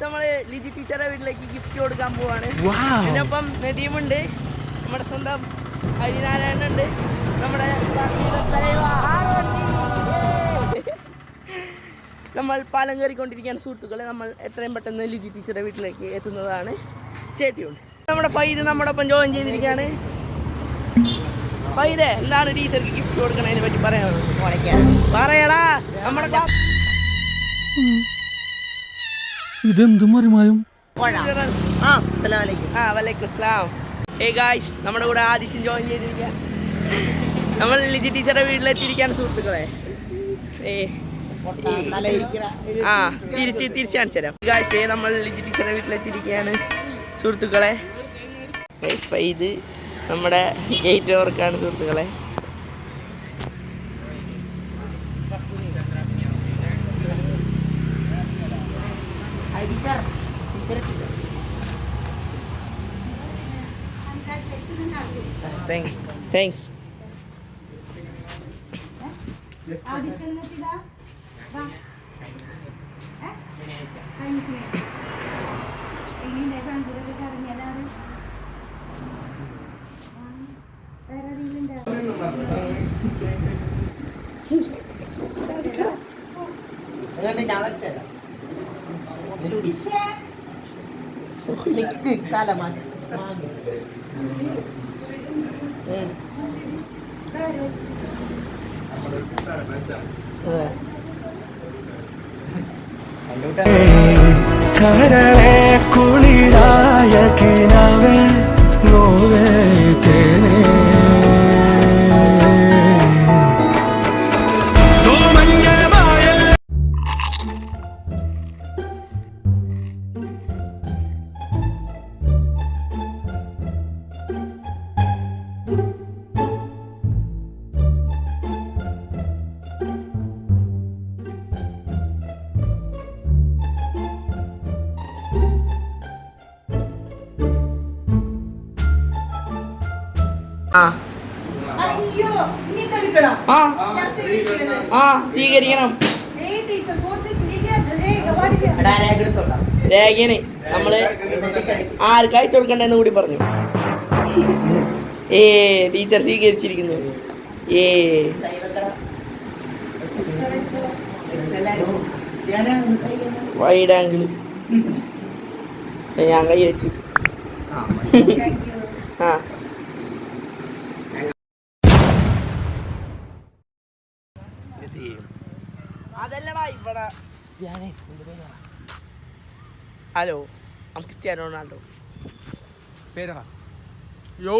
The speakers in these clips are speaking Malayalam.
നമ്മള് ലിജി ടീച്ചറുടെ വീട്ടിലേക്ക് ഗിഫ്റ്റ് കൊടുക്കാൻ പോവാണ്. ഇതിനൊപ്പം നെടിയുമുണ്ട്, നമ്മുടെ സ്വന്തം ഹരിനാരായണുണ്ട്, നമ്മുടെ നമ്മൾ പാലം കയറിക്കൊണ്ടിരിക്കുകയാണ് സുഹൃത്തുക്കളെ. നമ്മൾ എത്രയും പെട്ടെന്ന് ലിജി ടീച്ചറുടെ വീട്ടിലേക്ക് എത്തുന്നതാണ്. സ്റ്റേറ്റ്യൂണ്ട്. നമ്മുടെ ഫൈര് നമ്മുടെ ഒപ്പം ജോയിൻ ചെയ്തിരിക്കുകയാണ്. ഫൈരെ, എന്താണ് ടീച്ചർക്ക് ഗിഫ്റ്റ് കൊടുക്കണതിനെ പറ്റി പറയടാ. നമ്മുടെ ഇതെന്ത് മറിമായും. നമ്മുടെ കൂടെ ആദിശൻ ജോയിൻ ചെയ്തിരിക്കുക. നമ്മൾ ലിജി ടീച്ചറുടെ വീട്ടിലെത്തിയിരിക്കുകയാണ് സുഹൃത്തുക്കളെ. തിരിച്ച് കാണിച്ചു തരാം. നമ്മൾ ലിജി ടീച്ചറുടെ വീട്ടിലെത്തിയിരിക്കുകയാണ് സുഹൃത്തുക്കളെ. ഇത് നമ്മുടെ ഗേറ്റ് വർക്കാണ് സുഹൃത്തുക്കളെ. താങ്ക്സ്. കരളെ കുളിരായ കിനാവേ നോവേ തേനേ സ്വീകരിക്കണം. രേഖയാണ് നമ്മള് ആർക്ക് അയച്ചു കൊടുക്കണ്ടെന്ന് കൂടി പറഞ്ഞു. ടീച്ചർ സ്വീകരിച്ചിരിക്കുന്നു. വൈഡ് ആംഗിള് ഞാൻ കൈ വെച്ച്. അതല്ലടാ ഇവിടെ. Hello, Cristiano Ronaldo. പേരാ യോ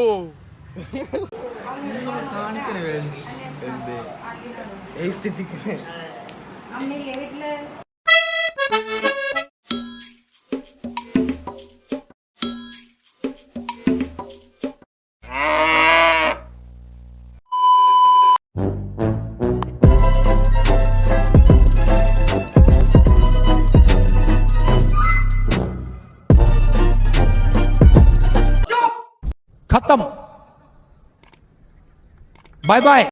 खत्म. Bye bye.